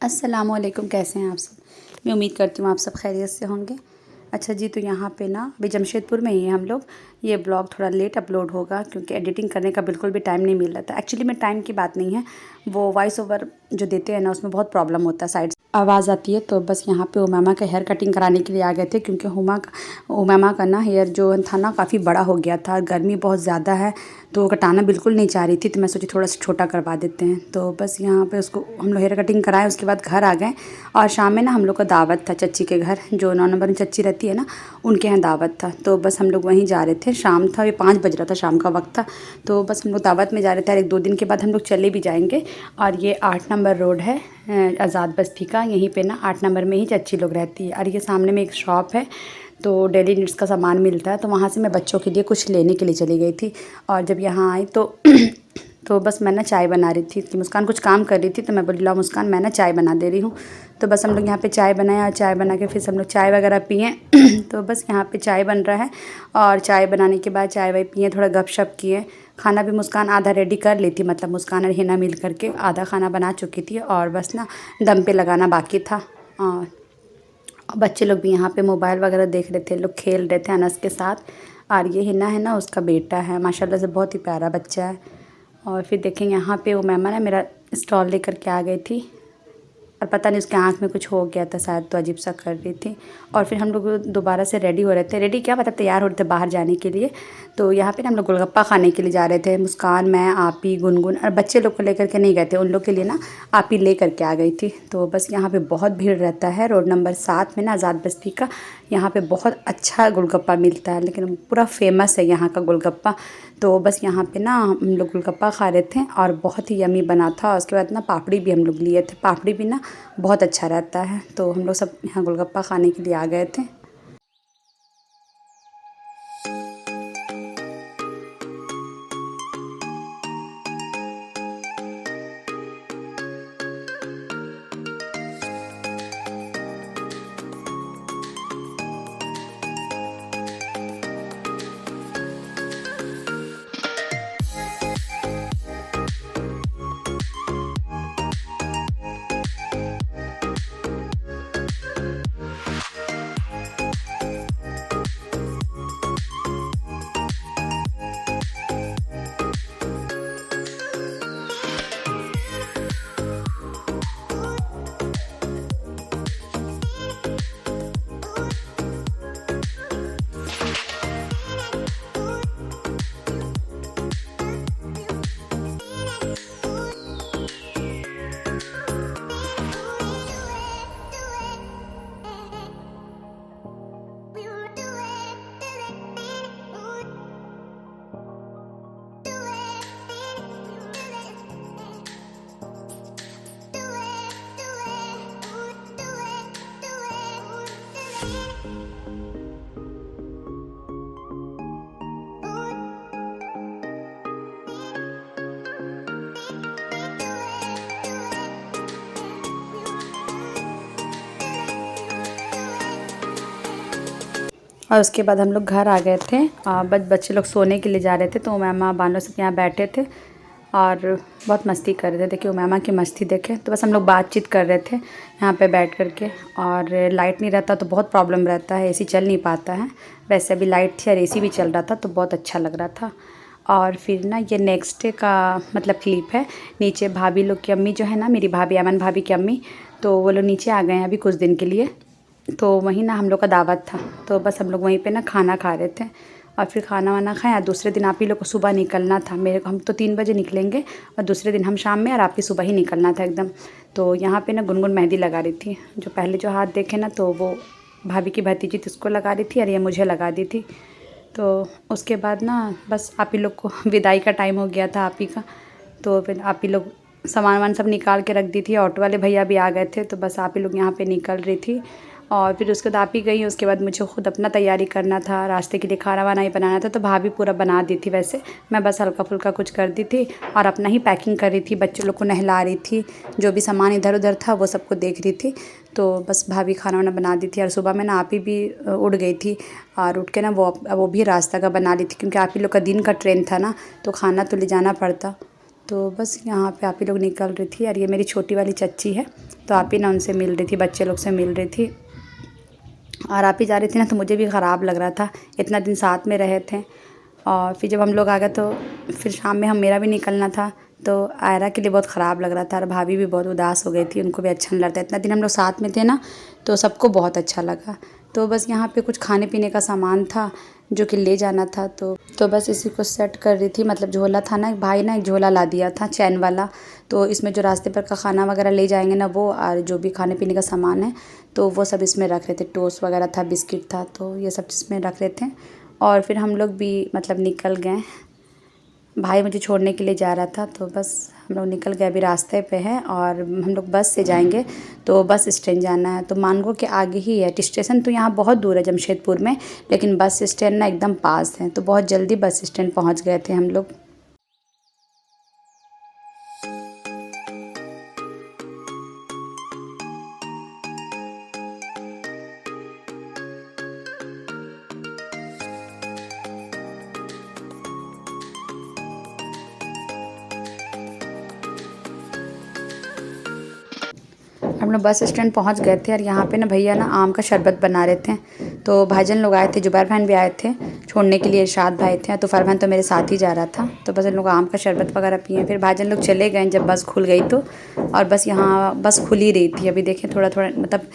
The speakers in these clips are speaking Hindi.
अस्सलामुअलैकुम, कैसे हैं आप सब। मैं उम्मीद करती हूँ आप सब खैरियत से होंगे। अच्छा जी, तो यहाँ पे ना अभी जमशेदपुर में ही हैं हम लोग। ये ब्लॉग थोड़ा लेट अपलोड होगा क्योंकि एडिटिंग करने का बिल्कुल भी टाइम नहीं मिल रहा था। एक्चुअली में टाइम की बात नहीं है, वो वॉइस ओवर जो देते हैं ना उसमें बहुत प्रॉब्लम होता है, साइड आवाज़ आती है। तो बस यहाँ पे उमामा का हेयर कटिंग कराने के लिए आ गए थे क्योंकि उमामा का ना हेयर जो था ना काफ़ी बड़ा हो गया था। गर्मी बहुत ज़्यादा है तो कटाना बिल्कुल नहीं चाह रही थी, तो मैं सोची थोड़ा सा छोटा करवा देते हैं। तो बस यहाँ पे उसको हम लोग हेयर कटिंग कराएं, उसके बाद घर आ गए। और शाम में ना हम लोग का दावत था चच्ची के घर, जो 9 नंबर में चच्ची रहती है ना, उनके यहाँ दावत था। तो बस हम लोग वहीं जा रहे थे। शाम था, ये 5 बज रहा था, शाम का वक्त था। तो बस हम लोग दावत में जा रहे थे और 1-2 दिन के बाद हम लोग चले भी जाएंगे। और ये 8 नंबर रोड है आज़ाद बस्ती का, यहीं पे ना 8 नंबर में ही चच्ची लोग रहती है। और ये सामने में एक शॉप है, तो डेली नीड्स का सामान मिलता है। तो वहाँ से मैं बच्चों के लिए कुछ लेने के लिए चली गई थी। और जब यहाँ आई तो तो बस मैं ना चाय बना रही थी कि मुस्कान कुछ काम कर रही थी, तो मैं बोली लाओ मुस्कान, मैं ना चाय बना दे रही हूँ। तो बस हम लोग यहाँ पे चाय बनाया और चाय बना के फिर सब लोग चाय वगैरह पिए। तो बस यहाँ पे चाय बन रहा है और चाय बनाने के बाद चाय वाय पिए, थोड़ा गपशप किए। खाना भी मुस्कान आधा रेडी कर ली थी, मतलब मुस्कान और हिना मिल करके आधा खाना बना चुकी थी और बस ना दम पे लगाना बाकी था। और बच्चे लोग भी यहाँ पे मोबाइल वगैरह देख रहे थे, लोग खेल रहे थे अनस के साथ। और ये हिना है ना, उसका बेटा है, माशाल्लाह से बहुत ही प्यारा बच्चा है। और फिर देखेंगे यहाँ पे वो मेहमान है मेरा स्टॉल लेकर के आ गई थी और पता नहीं उसके आँख में कुछ हो गया था शायद, तो अजीब सा कर रही थी। और फिर हम लोग दोबारा से रेडी हो रहे थे, रेडी क्या मतलब तैयार हो रहे थे बाहर जाने के लिए। तो यहाँ पे ना हम लोग गोलगप्पा खाने के लिए जा रहे थे, मुस्कान, मैं, आपी, गुनगुन। और बच्चे लोग को लेकर के नहीं गए थे, उन लोग के लिए ना आपी ले करके आ गई थी। तो बस यहाँ पे बहुत भीड़ रहता है, रोड नंबर 7 में ना आज़ाद बस्ती का। यहाँ पे बहुत अच्छा गोलगप्पा मिलता है, लेकिन पूरा फेमस है यहाँ का गोलगप्पा। तो बस यहाँ पे ना हम लोग गोलगप्पा खा रहे थे और बहुत ही यमी बना था। उसके बाद ना पापड़ी भी हम लोग लिए थे, पापड़ी भी ना बहुत अच्छा रहता है। तो हम लोग सब यहाँ गोलगप्पा खाने के लिए आ गए थे। और उसके बाद हम लोग घर आ गए थे। बच्चे लोग सोने के लिए जा रहे थे, तो उमामा बानो सब यहाँ बैठे थे और बहुत मस्ती कर रहे थे। देखिए उमामा की मस्ती देखे, तो बस हम लोग बातचीत कर रहे थे यहाँ पे बैठ कर के। और लाइट नहीं रहता तो बहुत प्रॉब्लम रहता है, एसी चल नहीं पाता है। वैसे अभी लाइट थी और एसी भी चल रहा था, तो बहुत अच्छा लग रहा था। और फिर ना ये नेक्स्ट डे का मतलब क्लिप है। नीचे भाभी लोग की अम्मी जो है ना, मेरी भाभी अमन भाभी की अम्मी, तो वो लोग नीचे आ गए हैं अभी कुछ दिन के लिए। तो वहीं ना हम लोग का दावत था, तो बस हम लोग वहीं पे ना खाना खा रहे थे। और फिर खाना वाना खाएं और दूसरे दिन आप ही लोग को सुबह निकलना था। मेरे को हम तो 3 बजे निकलेंगे और दूसरे दिन हम शाम में और आपकी सुबह ही निकलना था एकदम। तो यहाँ पे ना गुनगुन मेहंदी लगा रही थी, जो पहले जो हाथ देखे ना, तो वो भाभी की भतीजी थी उसको लगा रही थी और ये मुझे लगा दी थी। तो उसके बाद ना बस आप ही लोग को विदाई का टाइम हो गया था आप ही का। तो फिर आप ही लोग सामान वामान सब निकाल के रख दी थी, ऑटो वाले भैया भी आ गए थे। तो बस आप ही लोग यहाँ पे निकल रही थी और फिर उसके बाद आप ही गई। उसके बाद मुझे खुद अपना तैयारी करना था, रास्ते के लिए खाना वाना ही बनाना था। तो भाभी पूरा बना दी थी, वैसे मैं बस हल्का फुल्का कुछ कर दी थी और अपना ही पैकिंग कर रही थी, बच्चों लोग को नहला रही थी, जो भी सामान इधर उधर था वो सबको देख रही थी। तो बस भाभी खाना वाना बना दी थी। और सुबह में ना आप ही भी उठ गई थी और उठ के ना वो भी रास्ता का बना ली थी, क्योंकि आप ही लोग का दिन का ट्रेन था ना, तो खाना तो ले जाना पड़ता। तो बस यहाँ पे आप ही लोग निकल रही थी और ये मेरी छोटी वाली चच्ची है, तो आप ही ना उनसे मिल रही थी, बच्चे लोग से मिल रही थी। और आप ही जा रही थी ना, तो मुझे भी ख़राब लग रहा था, इतना दिन साथ में रहे थे। और फिर जब हम लोग आ गए तो फिर शाम में मेरा भी निकलना था, तो आयरा के लिए बहुत ख़राब लग रहा था और भाभी भी बहुत उदास हो गई थी, उनको भी अच्छा नहीं लगता। इतना दिन हम लोग साथ में थे ना, तो सबको बहुत अच्छा लगा। तो बस यहाँ पे कुछ खाने पीने का सामान था जो कि ले जाना था, तो बस इसी को सेट कर रही थी। मतलब झोला था ना, एक भाई ना एक झोला ला दिया था चैन वाला, तो इसमें जो रास्ते पर का खाना वगैरह ले जाएंगे ना वो, और जो भी खाने पीने का सामान है तो वो सब इसमें रख रहे थे। टोस्ट वगैरह था, बिस्किट था, तो ये सब चीज़ में रख रहे थे। और फिर हम लोग भी मतलब निकल गए। भाई मुझे छोड़ने के लिए जा रहा था, तो बस हम लोग निकल गए। अभी रास्ते पे है और हम लोग बस से जाएंगे, तो बस स्टैंड जाना है। तो मानगो के आगे ही है स्टेशन, तो यहाँ बहुत दूर है जमशेदपुर में, लेकिन बस स्टैंड ना एकदम पास है, तो बहुत जल्दी बस स्टैंड पहुँच गए थे हम लोग। हम लोग बस स्टैंड पहुंच गए थे और यहाँ पे ना भैया ना आम का शरबत बना रहे थे। तो भाईजान लोग आए थे, जुबैर बहन भी आए थे छोड़ने के लिए, इरशाद भाई थे, तो फरमान तो मेरे साथ ही जा रहा था। तो बस इन लोग आम का शरबत वगैरह पिए, फिर भाईजान लोग चले गए जब बस खुल गई तो। और बस यहाँ बस खुल ही रही थी, अभी देखें थोड़ा थोड़ा, मतलब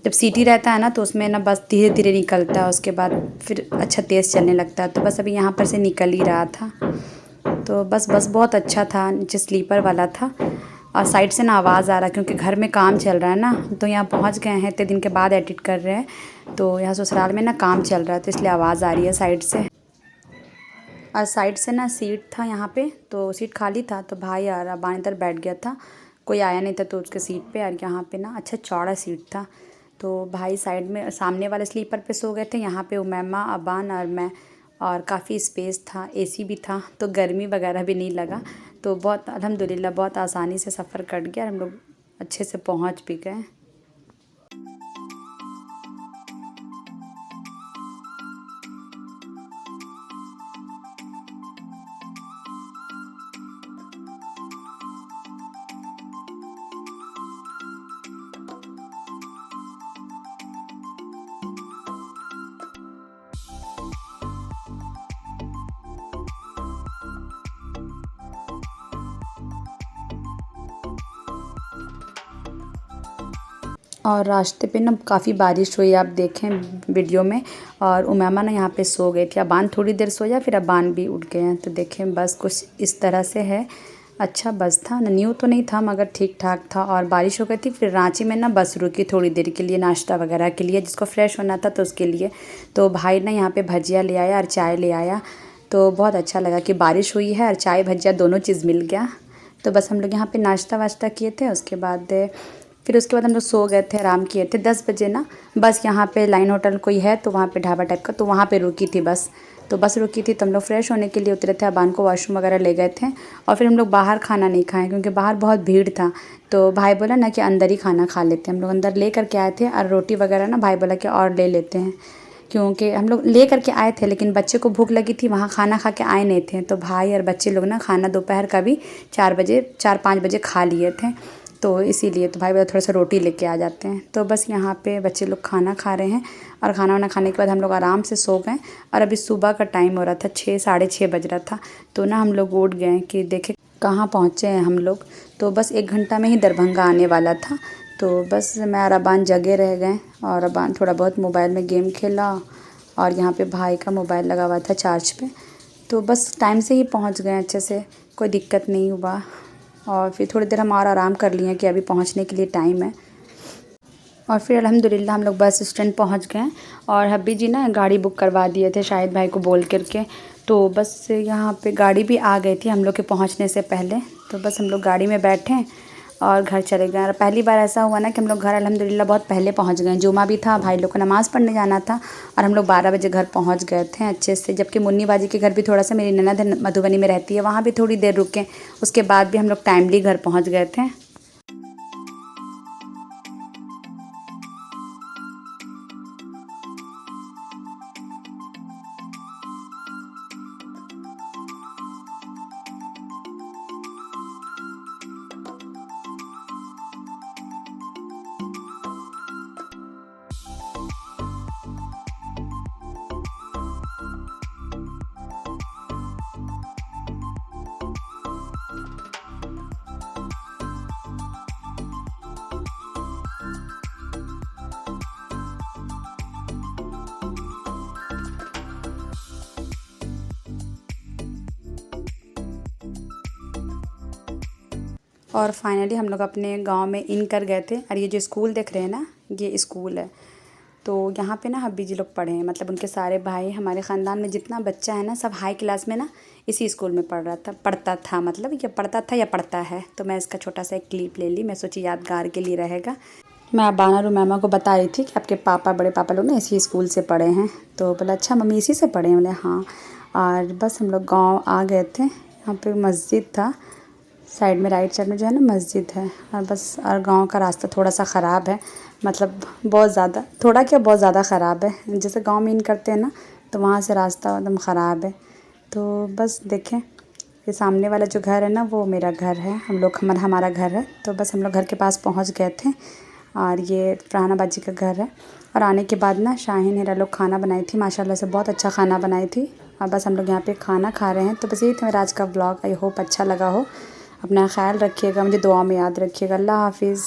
जब सीटी रहता है ना तो उसमें ना बस धीरे धीरे निकलता है, उसके बाद फिर अच्छा तेज़ चलने लगता है। तो बस अभी यहाँ पर से निकल ही रहा था। तो बस बहुत अच्छा था, नीचे स्लीपर वाला था। और साइड से ना आवाज़ आ रहा है क्योंकि घर में काम चल रहा है ना, तो यहाँ पहुँच गए हैं, इतने दिन के बाद एडिट कर रहे हैं, तो यहाँ ससुराल में ना काम चल रहा है, तो इसलिए आवाज़ आ रही है साइड से। और साइड से ना सीट था यहाँ पे, तो सीट खाली था, तो भाई आ रहा बाएं तरफ बैठ गया था, कोई आया नहीं था तो उसके सीट पे। और यहाँ पे ना अच्छा चौड़ा सीट था, तो भाई साइड में सामने वाले स्लीपर पे सो गए थे। यहाँ पे उमैमा, अबान और मैं, और काफ़ी स्पेस था, एसी भी था, तो गर्मी वगैरह भी नहीं लगा। तो बहुत अल्हम्दुलिल्लाह बहुत आसानी से सफ़र कट गया, हम लोग अच्छे से पहुँच भी गए। और रास्ते पे ना काफ़ी बारिश हुई, आप देखें वीडियो में। और उमामा ना यहाँ पे सो गई थी, अबान थोड़ी देर सोया, फिर अबान भी उठ गए हैं। तो देखें बस कुछ इस तरह से है। अच्छा बस था ना, न्यू तो नहीं था मगर ठीक ठाक था। और बारिश हो गई थी, फिर रांची में ना बस रुकी थोड़ी देर के लिए, नाश्ता वगैरह के लिए, जिसको फ्रेश होना था तो उसके लिए। तो भाई ना यहाँ पे भजिया ले आया और चाय ले आया, तो बहुत अच्छा लगा कि बारिश हुई है और चाय भजिया दोनों चीज़ मिल गया। तो बस हम लोग यहाँ पे नाश्ता वाश्ता किए थे, उसके बाद फिर उसके बाद हम लोग सो गए थे, आराम किए थे। 10 बजे ना बस यहाँ पे लाइन होटल कोई है, तो वहाँ पे ढाबा टाइप का, तो वहाँ पे रुकी थी बस। तो बस रुकी थी, तो हम लोग फ्रेश होने के लिए उतरे थे, अबान को वॉशरूम वगैरह ले गए थे। और फिर हम लोग बाहर खाना नहीं खाएं क्योंकि बाहर बहुत भीड़ था। तो भाई बोला ना कि अंदर ही खाना खा लेते हैं, हम लोग अंदर ले करके आए थे। और रोटी वगैरह ना भाई बोला कि और ले लेते हैं, क्योंकि हम लोग ले करके आए थे, लेकिन बच्चे को भूख लगी थी, वहाँ खाना खा के आए नहीं थे। तो भाई और बच्चे लोग ना खाना दोपहर का भी 4-5 बजे खा लिए थे, तो इसीलिए तो भाई बोला थोड़ा सा रोटी लेके आ जाते हैं। तो बस यहाँ पे बच्चे लोग खाना खा रहे हैं, और खाना वाना खाने के बाद हम लोग आराम से सो गए। और अभी सुबह का टाइम हो रहा था, 6-6:30 बज रहा था। तो ना हम लोग उठ गए कि देखे कहाँ पहुँचे हैं हम लोग। तो बस 1 घंटा में ही दरभंगा आने वाला था। तो बस मैं और अबान जगे रह गए, और अबान थोड़ा बहुत मोबाइल में गेम खेला, और यहाँ पे भाई का मोबाइल लगा हुआ था चार्ज पे। तो बस टाइम से ही पहुँच गए अच्छे से, कोई दिक्कत नहीं हुआ। और फिर थोड़ी देर हम और आराम कर लिए कि अभी पहुंचने के लिए टाइम है। और फिर अल्हम्दुलिल्लाह हम लोग बस स्टैंड पहुंच गए। और हब्बी जी ना गाड़ी बुक करवा दिए थे शाहिद भाई को बोल करके, तो बस यहाँ पे गाड़ी भी आ गई थी हम लोग के पहुंचने से पहले। तो बस हम लोग गाड़ी में बैठे और घर चले गए। और पहली बार ऐसा हुआ ना कि हम लोग घर अल्हम्दुलिल्लाह बहुत पहले पहुंच गए। जुमा भी था, भाई लोग को नमाज़ पढ़ने जाना था, और हम लोग 12 बजे घर पहुंच गए थे अच्छे से। जबकि मुन्नी बाजी के घर भी थोड़ा सा, मेरी ननद मधुबनी में रहती है, वहाँ भी थोड़ी देर रुके, उसके बाद भी हम लोग टाइमली घर पहुँच गए थे। और फाइनली हम लोग अपने गांव में इन कर गए थे। और ये जो स्कूल देख रहे हैं ना, ये स्कूल है। तो यहाँ पे ना हब्बी जी लोग पढ़े हैं, मतलब उनके सारे भाई, हमारे ख़ानदान में जितना बच्चा है ना, सब हाई क्लास में ना इसी स्कूल में पढ़ता था, मतलब ये पढ़ता था या पढ़ता है। तो मैं इसका छोटा सा एक क्लिप ले ली, मैं सोची यादगार के लिए रहेगा। मैं बानर और मैमा को बता रही थी कि आपके पापा, बड़े पापा लोग ना इसी स्कूल से पढ़े हैं। तो बोला अच्छा मम्मी इसी से पढ़े हैं? बोले हाँ। और बस हम लोग गाँव आ गए थे। यहाँ पे मस्जिद था साइड में, राइट साइड में जो है ना मस्जिद है। और बस, और गांव का रास्ता थोड़ा सा ख़राब है, मतलब बहुत ज़्यादा, थोड़ा क्या बहुत ज़्यादा ख़राब है। जैसे गांव में इन करते हैं ना, तो वहाँ से रास्ता एकदम ख़राब है। तो बस देखें, ये सामने वाला जो घर है ना, वो मेरा घर है, हमारा घर है। तो बस हम लोग घर के पास पहुँच गए थे। और ये फरहाना बाजी का घर है। और आने के बाद ना शाहीन हेरा लोग खाना बनाई थी, माशाल्लाह से बहुत अच्छा खाना बनाई थी। और बस हम लोग यहाँ पे खाना खा रहे हैं। तो बस यही था मेरा आज का व्लॉग। आई होप अच्छा लगा हो। अपना ख्याल रखिएगा, मुझे दुआ में याद रखिएगा। अल्लाह हाफिज़।